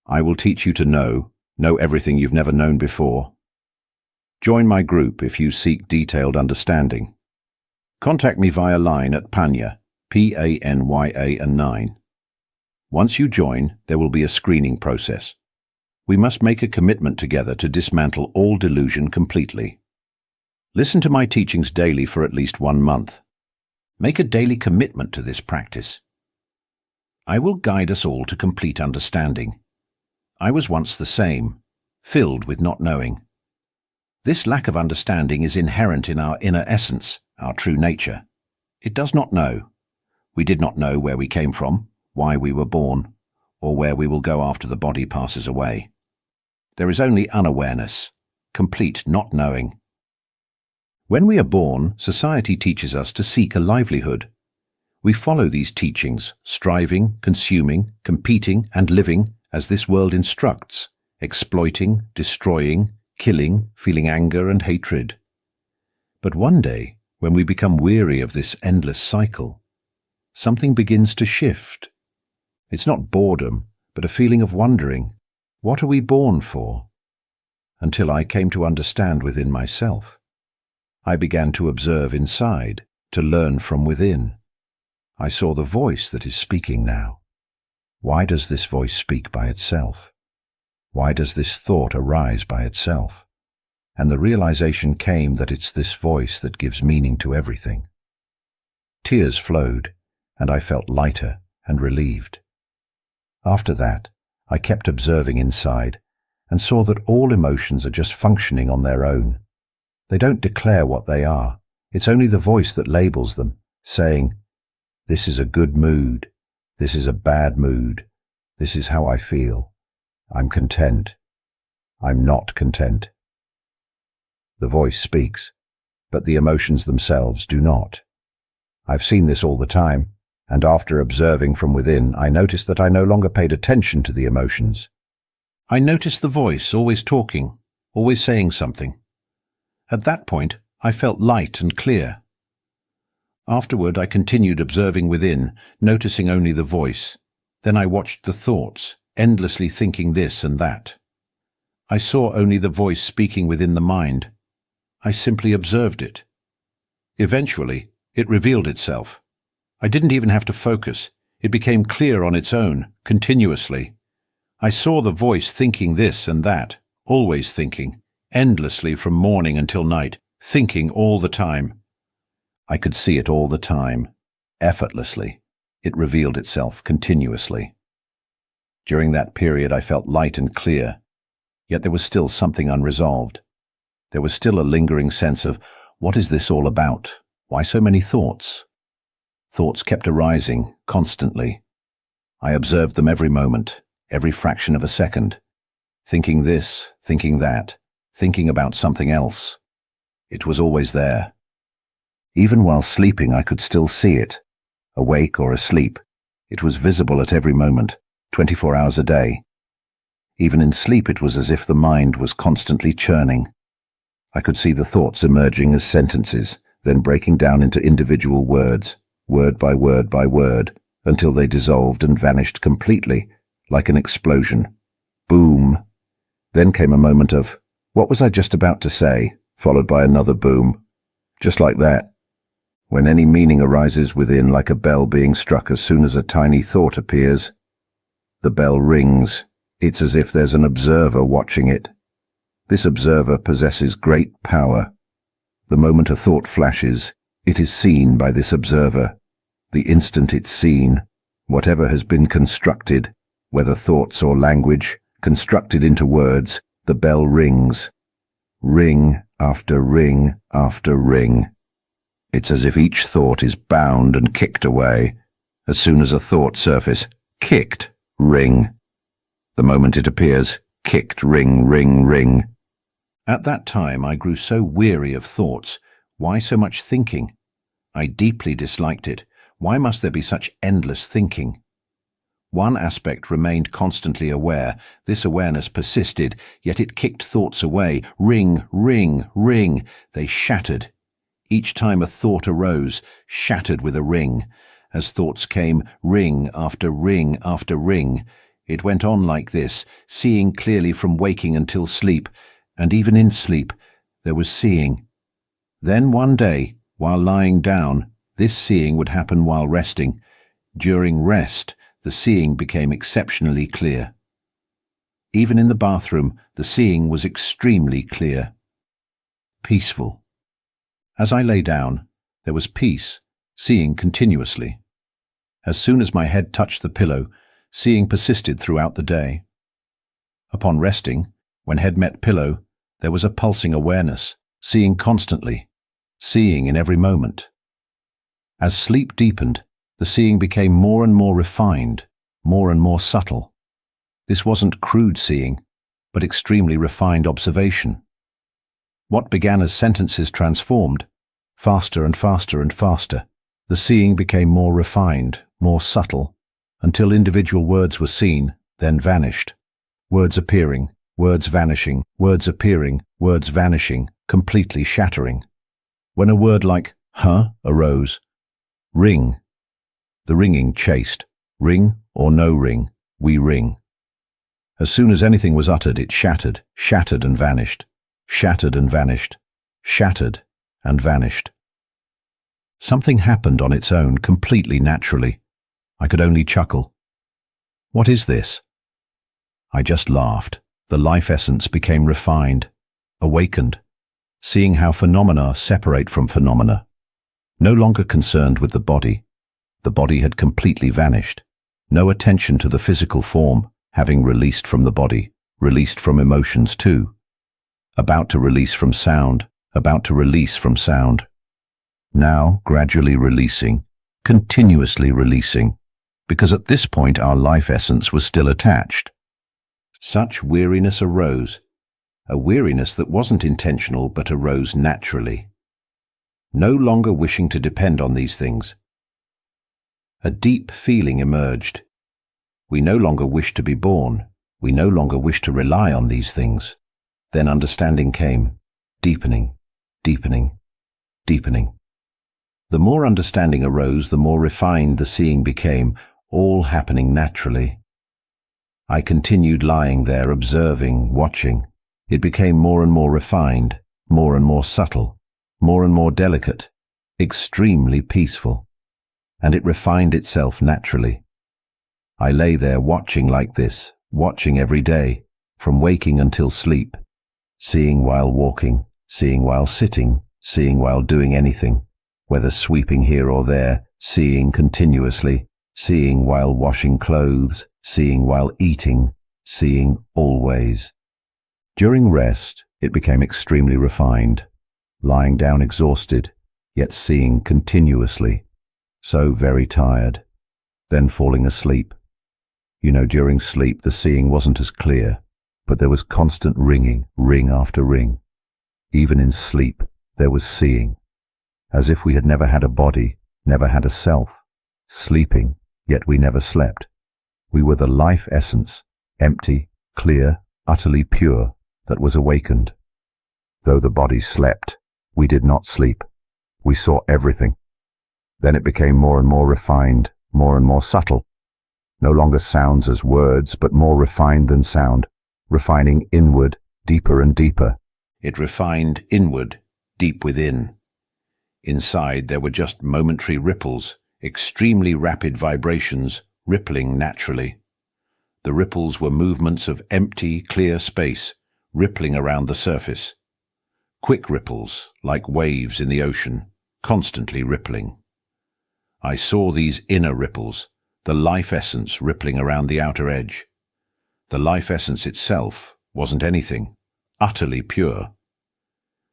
I will teach you to know everything you've never known before. Join my group if you seek detailed understanding. Contact me via line at Panya, PANYA and 9. Once you join, there will be a screening process. We must make a commitment together to dismantle all delusion completely. Listen to my teachings daily for at least 1 month. Make a daily commitment to this practice. I will guide us all to complete understanding. I was once the same, filled with not knowing. This lack of understanding is inherent in our inner essence, our true nature. It does not know. We did not know where we came from, why we were born, or where we will go after the body passes away. There is only unawareness, complete not knowing. When we are born, society teaches us to seek a livelihood. We follow these teachings, striving, consuming, competing, and living as this world instructs, exploiting, destroying, killing, feeling anger and hatred. But one day, when we become weary of this endless cycle, something begins to shift. It's not boredom, but a feeling of wondering, what are we born for? Until I came to understand within myself. I began to observe inside, to learn from within. I saw the voice that is speaking now. Why does this voice speak by itself? Why does this thought arise by itself? And the realization came that it's this voice that gives meaning to everything. Tears flowed, and I felt lighter and relieved. After that, I kept observing inside and saw that all emotions are just functioning on their own. They don't declare what they are. It's only the voice that labels them, saying, "This is a good mood. This is a bad mood. This is how I feel. I'm content. I'm not content." The voice speaks, but the emotions themselves do not. I've seen this all the time, and after observing from within, I noticed that I no longer paid attention to the emotions. I noticed the voice always talking, always saying something. At that point, I felt light and clear. Afterward, I continued observing within, noticing only the voice. Then I watched the thoughts, endlessly thinking this and that. I saw only the voice speaking within the mind. I simply observed it. Eventually, it revealed itself. I didn't even have to focus. It became clear on its own, continuously. I saw the voice thinking this and that, always thinking, endlessly from morning until night, thinking all the time. I could see it all the time, effortlessly. It revealed itself continuously. During that period, I felt light and clear, yet there was still something unresolved. There was still a lingering sense of, what is this all about? Why so many thoughts? Thoughts kept arising, constantly. I observed them every moment, every fraction of a second, thinking this, thinking that, thinking about something else. It was always there. Even while sleeping, I could still see it. Awake or asleep, it was visible at every moment, 24 hours a day. Even in sleep, it was as if the mind was constantly churning. I could see the thoughts emerging as sentences, then breaking down into individual words, word by word, until they dissolved and vanished completely, like an explosion. Boom! Then came a moment of, what was I just about to say, followed by another boom. Just like that. When any meaning arises within like a bell being struck as soon as a tiny thought appears, the bell rings. It's as if there's an observer watching it. This observer possesses great power. The moment a thought flashes, it is seen by this observer. The instant it's seen, whatever has been constructed, whether thoughts or language, constructed into words, the bell rings. Ring after ring after ring. It's as if each thought is bound and kicked away. As soon as a thought surface, kicked, ring. The moment it appears, kicked, ring, ring, ring. At that time I grew so weary of thoughts. Why so much thinking? I deeply disliked it. Why must there be such endless thinking? One aspect remained constantly aware. This awareness persisted, yet it kicked thoughts away. Ring, ring, ring. They shattered. Each time a thought arose, shattered with a ring. As thoughts came, ring after ring after ring. It went on like this, seeing clearly from waking until sleep, and even in sleep, there was seeing. Then one day, while lying down, This seeing would happen while resting. During rest, the seeing became exceptionally clear. Even in the bathroom, the seeing was extremely clear. Peaceful. As I lay down, there was peace, seeing continuously. As soon as my head touched the pillow, seeing persisted throughout the day. Upon resting, when head met pillow, there was a pulsing awareness, seeing constantly, seeing in every moment. As sleep deepened, the seeing became more and more refined, more and more subtle. This wasn't crude seeing, but extremely refined observation. What began as sentences transformed, faster and faster and faster. The seeing became more refined, more subtle, until individual words were seen, then vanished. Words appearing, words vanishing, words appearing, words vanishing, completely shattering. When a word like huh arose, ring. The ringing chased. Ring or no ring, we ring. As soon as anything was uttered, it shattered, shattered and vanished, shattered and vanished, shattered and vanished. Something happened on its own, completely naturally. I could only chuckle. What is this? I just laughed. The life essence became refined, awakened, seeing how phenomena separate from phenomena. No longer concerned with the body had completely vanished. No attention to the physical form, having released from the body, released from emotions too. About to release from sound, about to release from sound. Now gradually releasing, continuously releasing, because at this point our life essence was still attached. Such weariness arose, a weariness that wasn't intentional but arose naturally. No longer wishing to depend on these things. A deep feeling emerged. We no longer wish to be born. We no longer wish to rely on these things. Then understanding came, deepening, deepening, deepening. The more understanding arose, the more refined the seeing became, all happening naturally. I continued lying there, observing, watching. It became more and more refined, more and more subtle, more and more delicate, extremely peaceful. And it refined itself naturally. I lay there watching like this, watching every day, from waking until sleep, seeing while walking, seeing while sitting, seeing while doing anything, whether sweeping here or there, seeing continuously, seeing while washing clothes, seeing while eating, seeing always. During rest, it became extremely refined, lying down exhausted, yet seeing continuously, so very tired, then falling asleep. During sleep the seeing wasn't as clear, but there was constant ringing, ring after ring. Even in sleep there was seeing, as if we had never had a body, never had a self, sleeping, yet we never slept. We were the life essence, empty, clear, utterly pure, that was awakened. Though the body slept, we did not sleep. We saw everything. Then it became more and more refined, more and more subtle. No longer sounds as words, but more refined than sound, refining inward, deeper and deeper. It refined inward, deep within. Inside there were just momentary ripples, extremely rapid vibrations, rippling naturally. The ripples were movements of empty, clear space, rippling around the surface. Quick ripples, like waves in the ocean, constantly rippling. I saw these inner ripples, the life essence rippling around the outer edge. The life essence itself wasn't anything, utterly pure.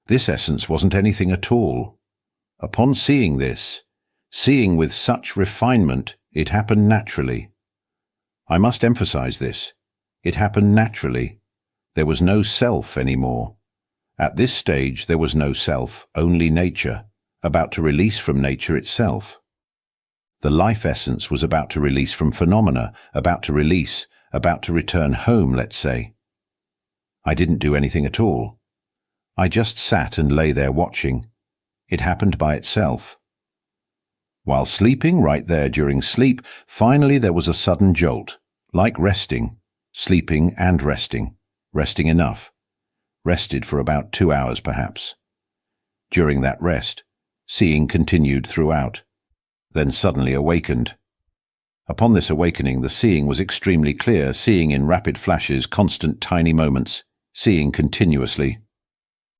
This essence wasn't anything at all. Upon seeing this, seeing with such refinement, it happened naturally. I must emphasize this. It happened naturally. There was no self anymore. At this stage there was no self, only nature, about to release from nature itself. The life essence was about to release from phenomena, about to release, about to return home, let's say. I didn't do anything at all. I just sat and lay there watching. It happened by itself. While sleeping, right there during sleep, finally there was a sudden jolt, like resting, sleeping and resting enough. Rested for about 2 hours perhaps. During that rest, seeing continued throughout, then suddenly awakened. Upon this awakening, the seeing was extremely clear, seeing in rapid flashes, constant tiny moments, seeing continuously.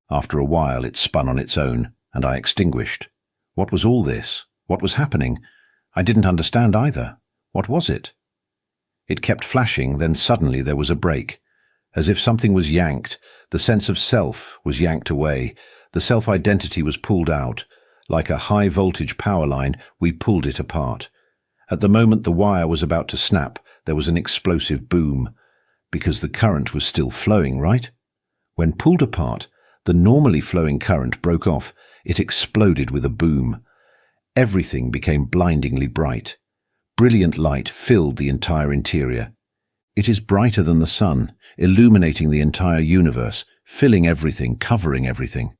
After a while, it spun on its own, and I extinguished. What was all this? What was happening? I didn't understand either. What was it? It kept flashing, then suddenly there was a break. As if something was yanked, the sense of self was yanked away, the self-identity was pulled out. Like a high-voltage power line, we pulled it apart. At the moment the wire was about to snap, there was an explosive boom. Because the current was still flowing, right? When pulled apart, the normally flowing current broke off. It exploded with a boom. Everything became blindingly bright. Brilliant light filled the entire interior. It is brighter than the sun, illuminating the entire universe, filling everything, covering everything.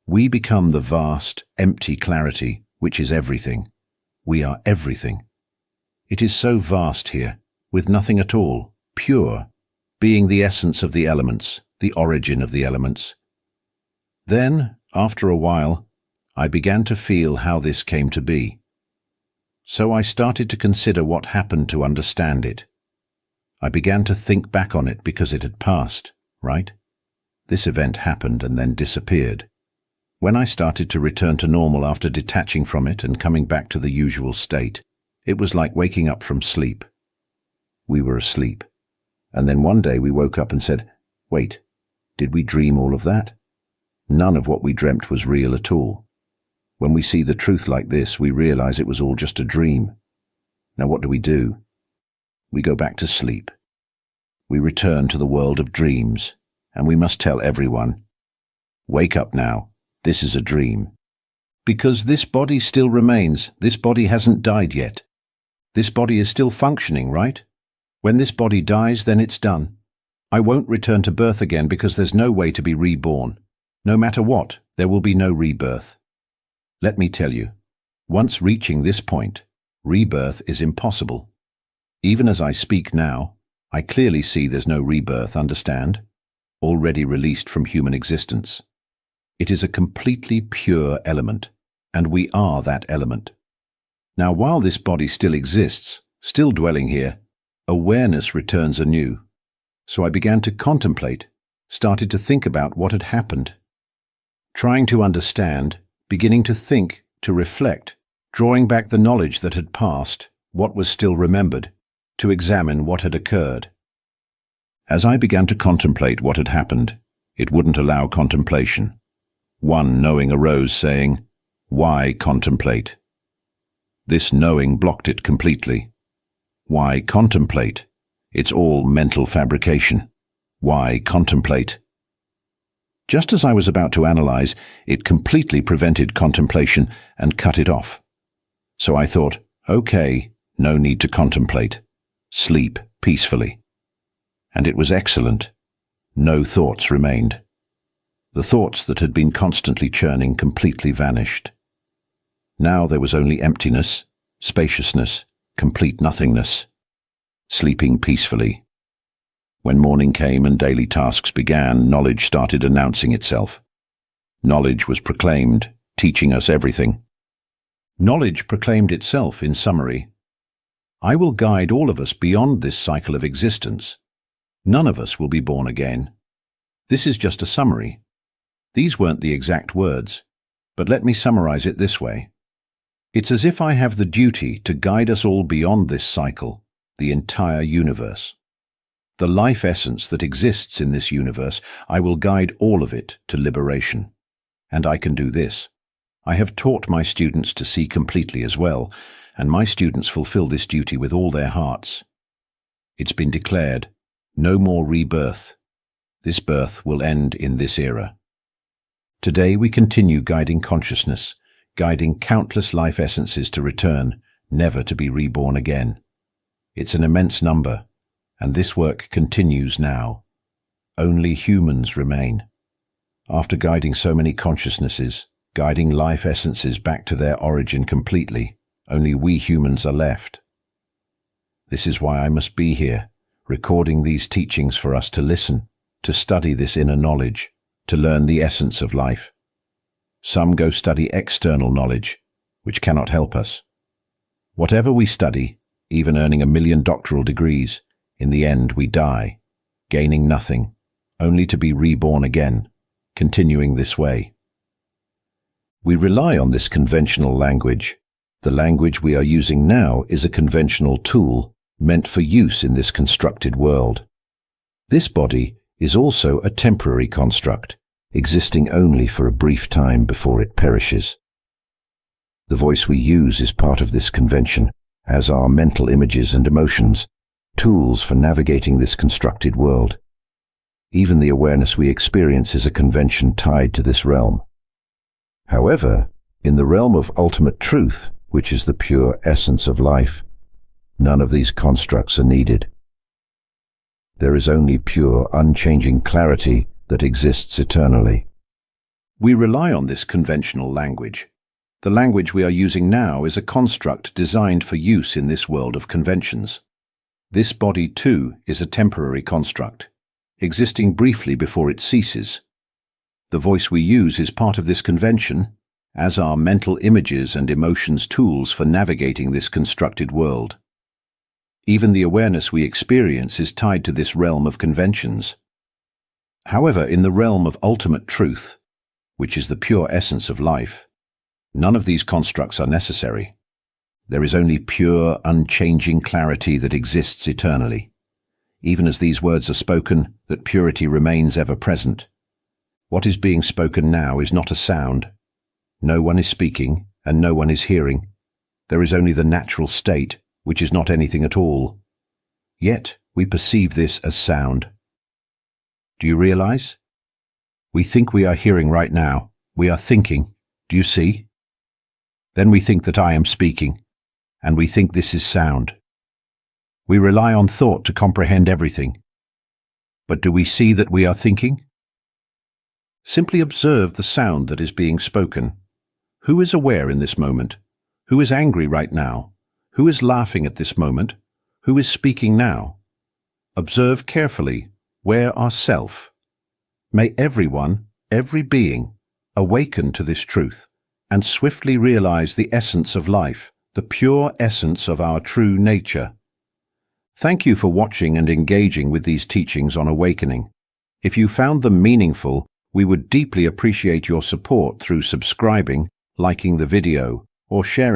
We become the vast, empty clarity, which is everything. We are everything. It is so vast here, with nothing at all, pure, being the essence of the elements, the origin of the elements. Then, after a while, I began to feel how this came to be. So I started to consider what happened to understand it. I began to think back on it because it had passed, right? This event happened and then disappeared. When I started to return to normal after detaching from it and coming back to the usual state, it was like waking up from sleep. We were asleep. And then one day we woke up and said, wait, did we dream all of that? None of what we dreamt was real at all. When we see the truth like this, we realize it was all just a dream. Now what do? We go back to sleep. We return to the world of dreams, and we must tell everyone, wake up now, this is a dream. Because this body still remains, this body hasn't died yet. This body is still functioning, right? When this body dies, then it's done. I won't return to birth again because there's no way to be reborn. No matter what, there will be no rebirth. Let me tell you, once reaching this point, rebirth is impossible. Even as I speak now, I clearly see there's no rebirth, understand? Already released from human existence. It is a completely pure element, and we are that element. Now, while this body still exists, still dwelling here, awareness returns anew. So I began to contemplate, started to think about what had happened. Trying to understand, beginning to think, to reflect, drawing back the knowledge that had passed, what was still remembered, to examine what had occurred. As I began to contemplate what had happened, it wouldn't allow contemplation. One knowing arose saying, why contemplate? This knowing blocked it completely. Why contemplate? It's all mental fabrication. Why contemplate? Just as I was about to analyze, it completely prevented contemplation and cut it off. So I thought, okay, no need to contemplate. Sleep peacefully. And it was excellent. No thoughts remained. The thoughts that had been constantly churning completely vanished. Now there was only emptiness, spaciousness, complete nothingness. Sleeping peacefully. When morning came and daily tasks began, knowledge started announcing itself. Knowledge was proclaimed, teaching us everything. Knowledge proclaimed itself in summary. I will guide all of us beyond this cycle of existence. None of us will be born again. This is just a summary. These weren't the exact words, but let me summarize it this way. It's as if I have the duty to guide us all beyond this cycle, the entire universe. The life essence that exists in this universe, I will guide all of it to liberation. And I can do this. I have taught my students to see completely as well, and my students fulfill this duty with all their hearts. It's been declared, no more rebirth. This birth will end in this era. Today we continue guiding consciousness, guiding countless life essences to return, never to be reborn again. It's an immense number, and this work continues now. Only humans remain. After guiding so many consciousnesses, guiding life essences back to their origin completely, only we humans are left. This is why I must be here, recording these teachings for us to listen, to study this inner knowledge, to learn the essence of life. Some go study external knowledge, which cannot help us. Whatever we study, even earning 1,000,000 doctoral degrees, in the end we die, gaining nothing, only to be reborn again, continuing this way. We rely on this conventional language. The language we are using now is a conventional tool meant for use in this constructed world. This body is also a temporary construct, existing only for a brief time before it perishes. The voice we use is part of this convention, as are mental images and emotions, tools for navigating this constructed world. Even the awareness we experience is a convention tied to this realm. However, in the realm of ultimate truth, which is the pure essence of life, none of these constructs are needed. There is only pure, unchanging clarity that exists eternally. We rely on this conventional language. The language we are using now is a construct designed for use in this world of conventions. This body, too, is a temporary construct, existing briefly before it ceases. The voice we use is part of this convention, as are mental images and emotions tools for navigating this constructed world. Even the awareness we experience is tied to this realm of conventions. However, in the realm of ultimate truth, which is the pure essence of life, none of these constructs are necessary. There is only pure, unchanging clarity that exists eternally. Even as these words are spoken, that purity remains ever present. What is being spoken now is not a sound. No one is speaking, and no one is hearing. There is only the natural state, which is not anything at all. Yet we perceive this as sound. Do you realize? We think we are hearing right now. We are thinking. Do you see? Then we think that I am speaking, and we think this is sound. We rely on thought to comprehend everything. But do we see that we are thinking? Simply observe the sound that is being spoken. Who is aware in this moment? Who is angry right now? Who is laughing at this moment? Who is speaking now? Observe carefully. Where are self? May everyone, every being, awaken to this truth and swiftly realize the essence of life, the pure essence of our true nature. Thank you for watching and engaging with these teachings on awakening. If you found them meaningful, we would deeply appreciate your support through subscribing, liking the video, or sharing